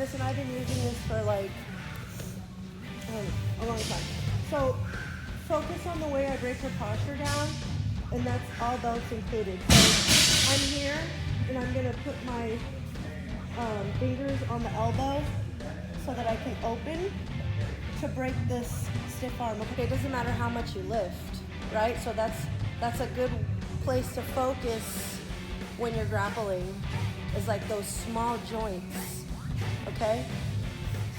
this, and I've been using this for like a long time. So focus on the way I break her posture down, and that's all belts included. So I'm here, and I'm gonna put my fingers on the elbow so that I can open to break this stiff arm. Okay, it doesn't matter how much you lift, right? So that's a good place to focus when you're grappling, is like those small joints, okay?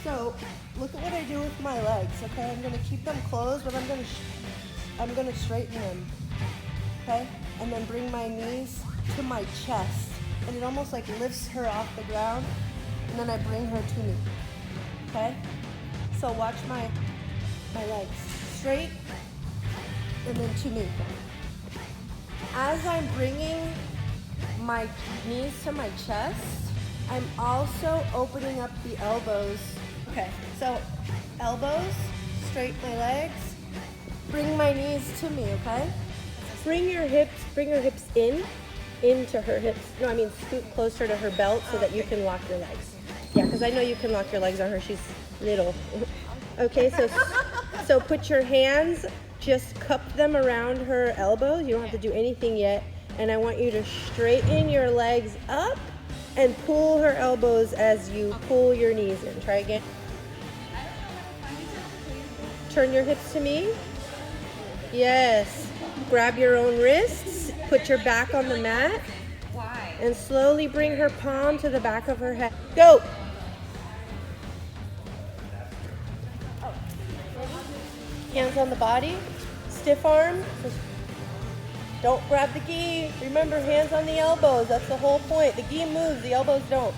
So look at what I do with my legs, okay? I'm gonna keep them closed, but I'm gonna straighten them, okay? And then bring my knees to my chest, and it almost like lifts her off the ground, and then I bring her to me, okay? So watch my legs straight, and then to me. As I'm bringing my knees to my chest, I'm also opening up the elbows. Okay, so elbows, straight my legs, bring my knees to me, okay? Bring her hips into her hips. No, I mean scoot closer to her belt so that you can lock your legs. Yeah, because I know you can lock your legs on her, she's little. Okay, so put your hands, just cup them around her elbows. You don't have to do anything yet. And I want you to straighten your legs up and pull her elbows as you pull your knees in. Try again. Turn your hips to me. Yes. Grab your own wrists. Put your back on the mat. And slowly bring her palm to the back of her head. Go. Hands on the body. Stiff arm. Don't grab the gi. Remember, hands on the elbows. That's the whole point. The gi moves, the elbows don't.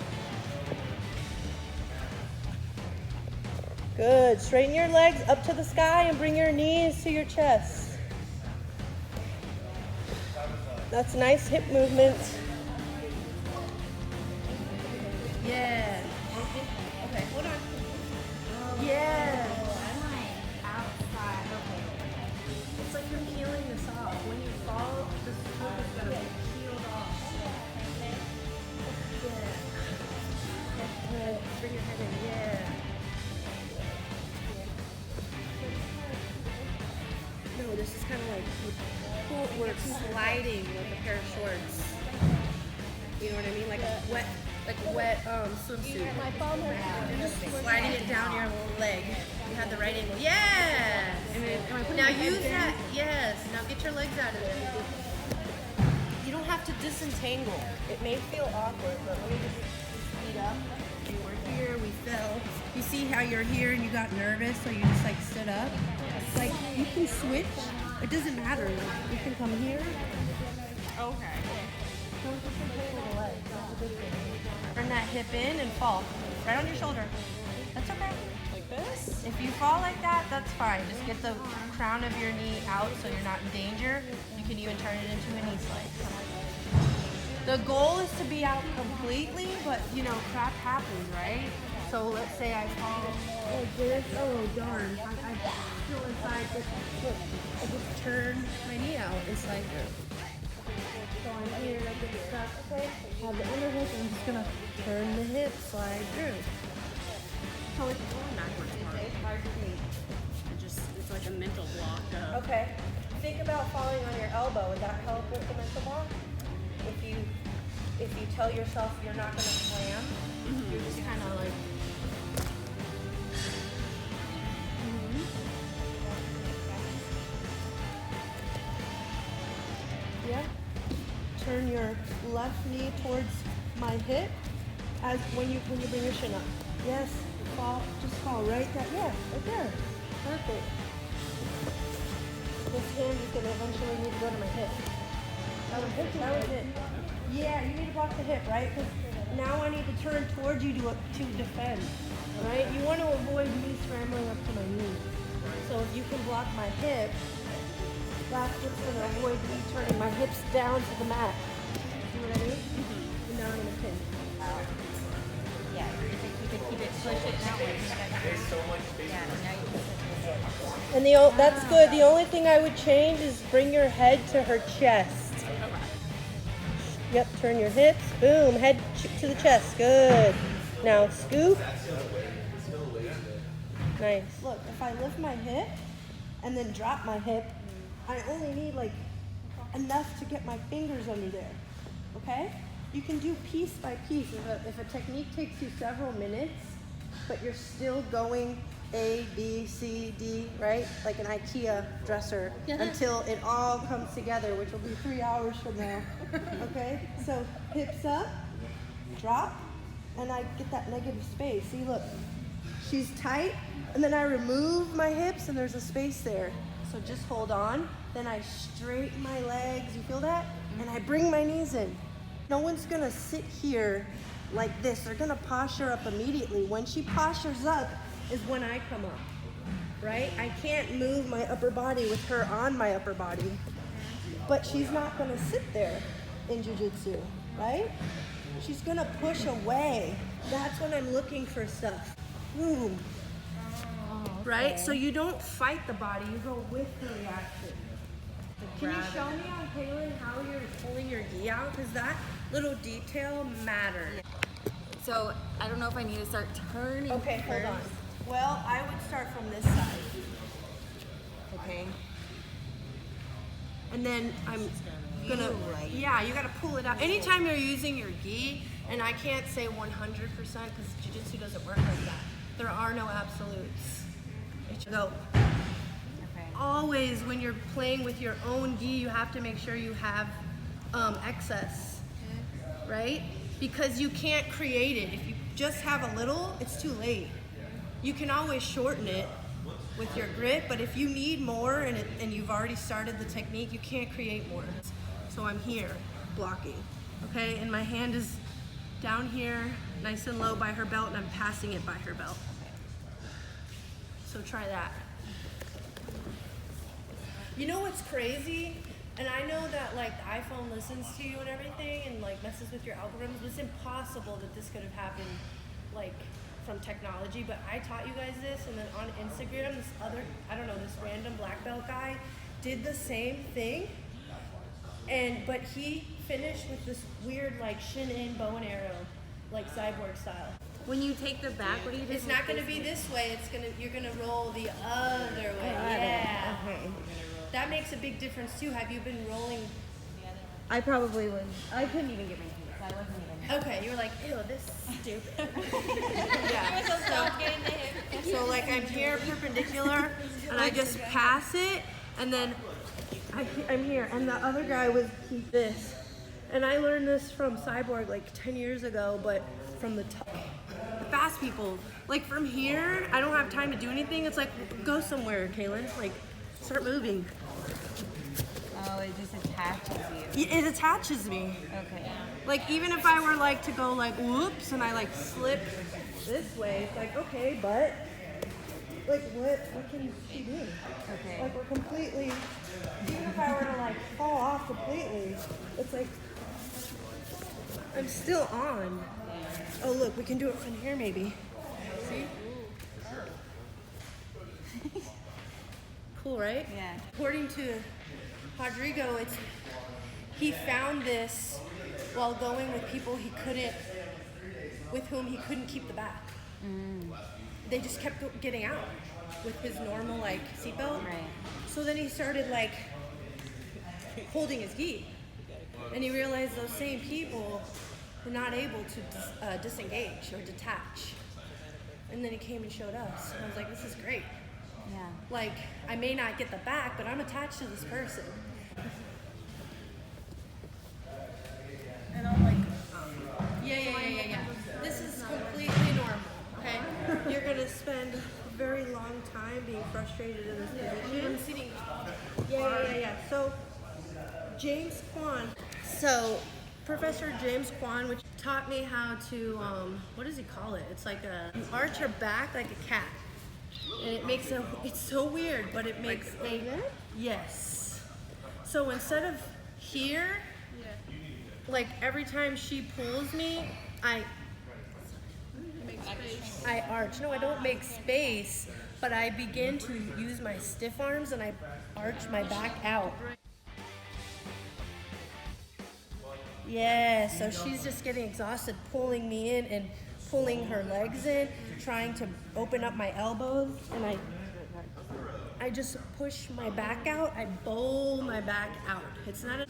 Good. Straighten your legs up to the sky and bring your knees to your chest. That's nice hip movement. Yeah. Okay, hold on. Yeah. It's like you're peeling this off. When you fall, this smoke is going to be peeled off. Yeah. Bring your head in. Yeah. No, this is kind of like we're sliding like a pair of shorts. You know what I mean? Like a wet swimsuit. You're just sliding it down your leg. You have the right angle. Yeah! Now use that. Yes. Now get your legs out of there. You don't have to disentangle. It may feel awkward, but let me just speed up. Okay, we're here. We fell. You see how you're here and you got nervous, so you just like stood up? It's like you can switch. It doesn't matter. You can come here. Okay. Don't disentangle the legs. That's a good thing. Turn that hip in and fall. Right on your shoulder. That's okay. Like this? If you fall like that, that's fine. Just get the crown of your knee out so you're not in danger. You can even turn it into a knee slice. The goal is to be out completely, but you know, crap happens, right? So let's say I fall like this. Oh darn. I feel inside this. Look, I just turn my knee out and slide through. So I'm here, I get stuck, okay? Have the inner hip, I'm just gonna turn the hip, slide through. So it's going backwards part. It's hard to see. It's like a mental block of... Okay. Think about falling on your elbow. Would that help with the mental block? If you tell yourself you're not gonna slam, you're just kind of like. Yeah. Turn your left knee towards my hip as when you bring your shin up. Yes. Fall. Just fall right there. Yeah. Right there. Perfect. This hand is gonna eventually need to go to my hip. That was it. Yeah, you need to block the hip, right? Because now I need to turn towards you to defend, right? You want to avoid me scrambling up to my knee. So if you can block my hip, that's what's going to avoid me turning my hips down to the mat. You know what I mean? And now I'm going to pin. Yeah, you could keep it, push it that way. Yeah, now you can. And that's good. The only thing I would change is bring your head to her chest. Yep, turn your hips. Boom, head to the chest. Good. Now scoop. Nice. Look, if I lift my hip and then drop my hip, I only need like enough to get my fingers under there, okay? You can do piece by piece. If a technique takes you several minutes, but you're still going A, B, C, D, right? Like an IKEA dresser until it all comes together, which will be 3 hours from now, okay? So hips up, drop, and I get that negative space. See, look, she's tight, and then I remove my hips, and there's a space there. So just hold on. Then I straighten my legs. You feel that? And I bring my knees in. No one's gonna sit here like this. They're gonna posture up immediately. When she postures up is when I come up, right? I can't move my upper body with her on my upper body. But she's not gonna sit there in jiu-jitsu, right? She's gonna push away. That's when I'm looking for stuff. Boom. Right? So you don't fight the body, you go with the reaction. Can you show me on Kaylin how you're pulling your gi out? Because that little detail matters. So I don't know if I need to start turning. Okay, hold on. first. Well, I would start from this side. Okay. And then I'm gonna, right. yeah, you gotta pull it out. Anytime you're using your gi, and I can't say 100% because jiu-jitsu doesn't work like that. There are no absolutes. It should go. Okay. Always when you're playing with your own gi, you have to make sure you have excess, right? Because you can't create it. If you just have a little, it's too late. You can always shorten it with your grip, but if you need more and you've already started the technique, you can't create more. So I'm here, blocking, okay? And my hand is down here, nice and low by her belt, and I'm passing it by her belt. So try that. You know what's crazy? And I know that like the iPhone listens to you and everything and like messes with your algorithms. It's impossible that this could have happened like from technology, but I taught you guys this, and then on Instagram, this other, I don't know, this random black belt guy did the same thing, but he finished with this weird like shin in bow and arrow, like cyborg style. When you take the back, what do you do? It's not gonna be this way, you're gonna roll the other way. Yeah. Okay. That makes a big difference too. Have you been rolling? I probably was. I couldn't even get my feet. So I wasn't even. Okay, you were like, ew, this is stupid. Yeah. So like I'm here perpendicular, and I just pass it, and then I'm here, and the other guy was this. And I learned this from Cyborg like 10 years ago, but from the fast people. Like from here, I don't have time to do anything. It's like, go somewhere, Kaylin. Like, start moving. Oh, it just attaches you. It attaches me. Okay. Like even if I were like to go like whoops and I like slip this way, it's like okay, but like what can she do? Okay. Like we're completely, even if I were to like fall off completely, it's like I'm still on. Oh look, we can do it from here maybe. See? Cool, right? Yeah. According to Rodrigo, he found this while going with people with whom he couldn't keep the back. They just kept getting out with his normal like seatbelt. Right. So then he started like holding his gi, and he realized those same people were not able to disengage or detach. And then he came and showed us. And I was like, this is great. Yeah. Like, I may not get the back, but I'm attached to this person. And I'm like, yeah. This is completely normal, okay? You're gonna spend a very long time being frustrated in this position. I'm sitting. Yeah. So, James Kwan. So, Professor James Kwan, which taught me how to, what does he call it? It's like you arch your back like a cat. And it makes it's so weird, but it makes yes. So instead of here, like every time she pulls me, I arch. No, I don't make space, but I begin to use my stiff arms and I arch my back out. Yeah, so she's just getting exhausted pulling me in and pulling her legs in, trying to open up my elbows, and I just push my back out. I bowl my back out. It's not a,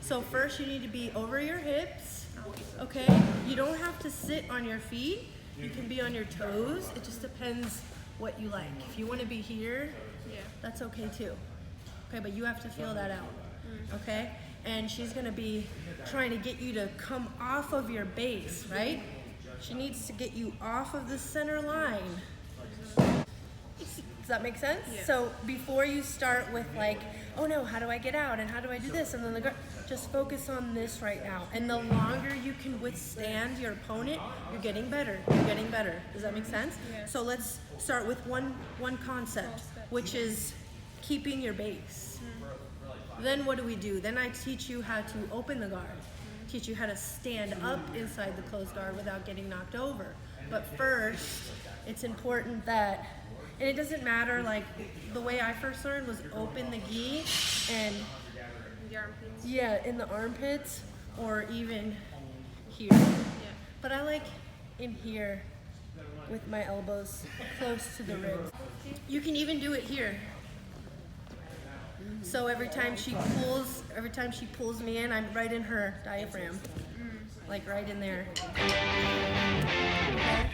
so first you need to be over your hips, okay? You don't have to sit on your feet. You can be on your toes. It just depends what you like. If you want to be here, that's okay too. Okay, but you have to feel that out, okay? And she's gonna be trying to get you to come off of your base, right? She needs to get you off of the center line. Does that make sense? Yeah. So before you start with like, oh no, how do I get out and how do I do this? And then just focus on this right now. And the longer you can withstand your opponent, you're getting better. You're getting better. Does that make sense? Yeah. So let's start with one concept, which is keeping your base. Then what do? Then I teach you how to open the guard. Teach you how to stand up inside the closed guard without getting knocked over. But first, it's important that, and it doesn't matter, like the way I first learned was open the gi and The armpits. yeah, in the armpits or even here. Yeah. But I like in here with my elbows close to the ribs. You can even do it here. So every time she pulls me in, I'm right in her diaphragm. Like right in there. Okay?